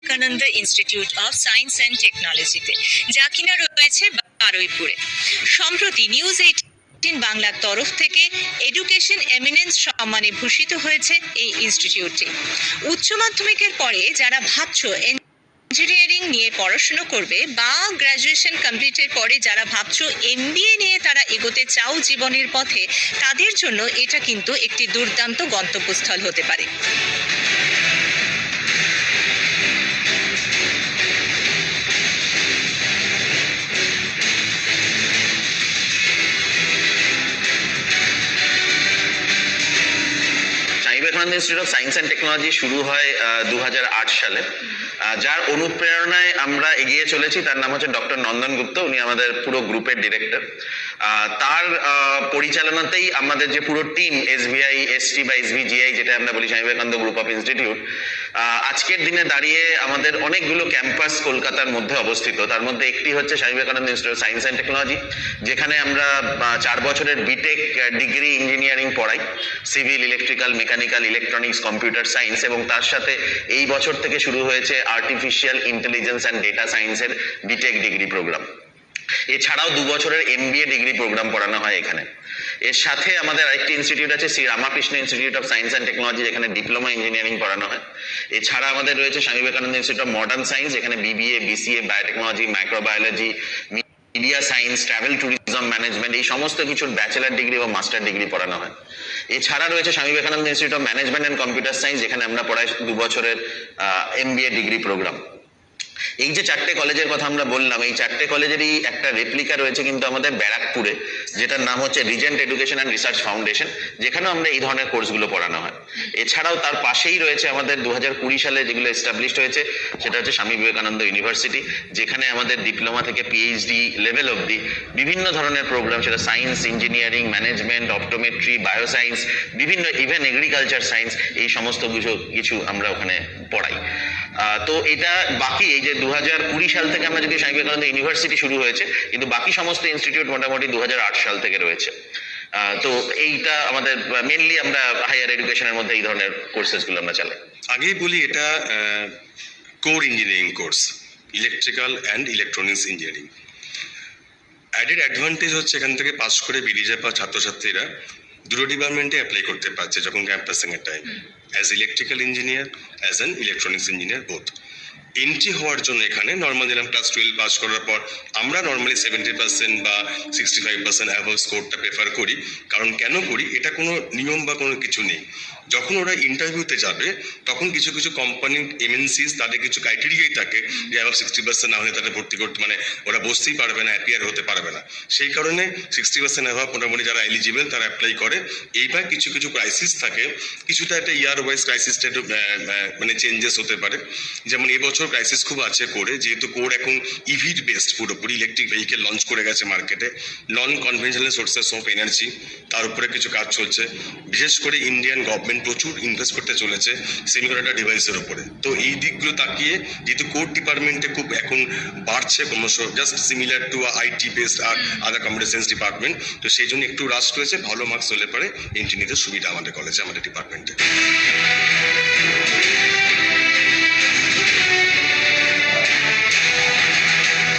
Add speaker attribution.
Speaker 1: Vivekananda institute of science and টেকনোলজিতে, যা কিনা রয়েছে বারুইপুরে। সম্প্রতি নিউজ 18 বাংলার তরফ থেকে এডুকেশন এমিনেন্স সম্মানে ভূষিত হয়েছে এই ইনস্টিটিউটটি। উচ্চ মাধ্যমিকের পরে যারা ভাবছো ইঞ্জিনিয়ারিং নিয়ে পড়াশোনা করবে, বা গ্র্যাজুয়েশন কমপ্লিটের পরে যারা ভাবছো MBA নিয়ে তারা এগোতে চাও জীবনের পথে, তাদের জন্য এটা কিন্তু একটি দুর্দান্ত গন্তব্যস্থল হতে পারে।
Speaker 2: Vivekananda institute of science and technology শুরু হয় 2008 সালে। যার অনুপ্রেরণায় আমরা এগিয়ে চলেছি তার নাম হচ্ছে ডক্টর নন্দন গুপ্ত। উনি আমাদের পুরো গ্রুপের ডিরেক্টর। তার পরিচালনাতেই আমাদের যে পুরো টিম SBI ST বা SBGI, যেটা আমরা বলি Swami Vivekananda group of institute, আজকের দিনে দাঁড়িয়ে আমাদের অনেকগুলো ক্যাম্পাস কলকাতার মধ্যে অবস্থিত। তার মধ্যে একটি হচ্ছে Swami Vivekananda institute of science and technology, যেখানে আমরা 4 বছরের বিটেক ডিগ্রি ইঞ্জিনিয়ারিং পড়াই, civil, electrical, mechanical, electronics, computer science, এবং তার সাথে এই বছর থেকে শুরু হয়েছে আর্টিফিশিয়াল ইন্টেলিজেন্স অ্যান্ড ডেটা সায়েন্সের বিটেক ডিগ্রি প্রোগ্রাম। এছাড়াও 2 বছরের MBA ডিগ্রি প্রোগ্রাম পড়ানো হয় এখানে। এর সাথে আমাদের আরেকটি ইনস্টিটিউট আছে Shri Ramakrishna institute of science and technology, যেখানে ডিপ্লোমা ইঞ্জিনিয়ারিং পড়ানো হয়। এছাড়া আমাদের রয়েছে Swami Vivekananda institute of modern science, যেখানে BBA BCA biotechnology, microbiology, media science, travel tourism management, এই সমস্ত কিছুর ব্যাচেলার ডিগ্রি এবং মাস্টার ডিগ্রি পড়ানো হয়। এছাড়া রয়েছে Swami Vivekananda institute of management and computer science, যেখানে আমরা পড়াই 2 বছরের MBA ডিগ্রি প্রোগ্রাম। এই যে 4টে কলেজের কথা আমরা বললাম, এই 4টে কলেজেরই একটা রেপ্লিকা রয়েছে কিন্তু আমাদের ব্যারাকপুরে, যেটার নাম হচ্ছে Regent Education and Research Foundation, যেখানেও আমরা এই ধরনের কোর্সগুলো পড়ানো হয়। এছাড়াও তার পাশেই রয়েছে আমাদের 2020 সালে যেগুলো এস্টাবলিশড হয়েছে, সেটা হচ্ছে স্বামী বিবেকানন্দ ইউনিভার্সিটি, যেখানে আমাদের ডিপ্লোমা থেকে PhD লেভেল অবধি বিভিন্ন ধরনের প্রোগ্রাম, সেটা science, engineering, management, optometry, bioscience, বিভিন্ন ইভেন এগ্রিকালচার সায়েন্স, এই সমস্ত কিছু আমরা ওখানে পড়াই। তো এটা বাকি এই যে 2020 সাল থেকে আমরা যদি স্বামী বিবেকানন্দ ইউনিভার্সিটি শুরু হয়েছে, কিন্তু বাকি সমস্ত ইনস্টিটিউট মোটামুটি 2008 সাল থেকে রয়েছে। তো এইটা আমাদের মেনলি আমরা হায়ার এডুকেশনের মধ্যে এই ধরনের কোর্সেসগুলো আমরা চালাই।
Speaker 3: আগেই বলি এটা core engineering course, electrical and electronics engineering. Added advantage হচ্ছে এখান থেকে পাস করে বেরিয়ে যাওয়া ছাত্রছাত্রীরা দুটো ডিপার্টমেন্টে অ্যাপ্লাই করতে পারছে যখন ক্যাম্পাসিং এর time, as electrical engineer, as an electronics engineer, both. Entry হওয়ার জন্য এখানে নর্মাল যেরকম ক্লাস 12 পাস করার পর আমরা নর্মালি 70% বা 65% অ্যাভাব স্কোরটা প্রেফার করি। কারণ কেন করি, এটা কোনো নিয়ম বা কোনো কিছু নেই। যখন ওরা ইন্টারভিউতে যাবে তখন কিছু কিছু কোম্পানি MNCs তাদের কিছু ক্রাইটেরিয়াই থাকে যে অ্যাভাব 60% না হলে তাদের ভর্তি করতে, মানে ওরা বসতেই পারবে না, অ্যাপিয়ার হতে পারবে না। সেই কারণে 60% অ্যাভাব মোটামুটি যারা এলিজিবল তারা অ্যাপ্লাই করে। এইবার কিছু কিছু ক্রাইসিস থাকে, কিছুটা একটা ইয়ার ওয়াইজ ক্রাইসিসটা একটু মানে চেঞ্জেস হতে পারে। যেমন এবছর ক্রাইসিস খুব আছে করে, যেহেতু কোর এখন ইভির বেসড, পুরোপুরি ইলেকট্রিক ভেহিকেল লঞ্চ করে গেছে মার্কেটে, নন কনভেনশনাল সোর্সেস অফ এনার্জি, তার উপরে কিছু কাজ চলছে। বিশেষ করে ইন্ডিয়ান গভর্নমেন্ট প্রচুর ইনভেস্ট করতে চলেছে সেমিকন্ডাক্টর ডিভাইসের উপরে। তো এই দিকগুলো তাকিয়ে যেহেতু কোর ডিপার্টমেন্টে খুব এখন বাড়ছে ক্রমশ, just similar to IT based আর আদার কম্পিউটার সায়েন্স ডিপার্টমেন্ট, তো সেই জন্য একটু রাশ রয়েছে। ভালো মার্কস হলে পারে এন্ট্রি নিতে সুবিধা আমাদের কলেজে, আমাদের ডিপার্টমেন্টে।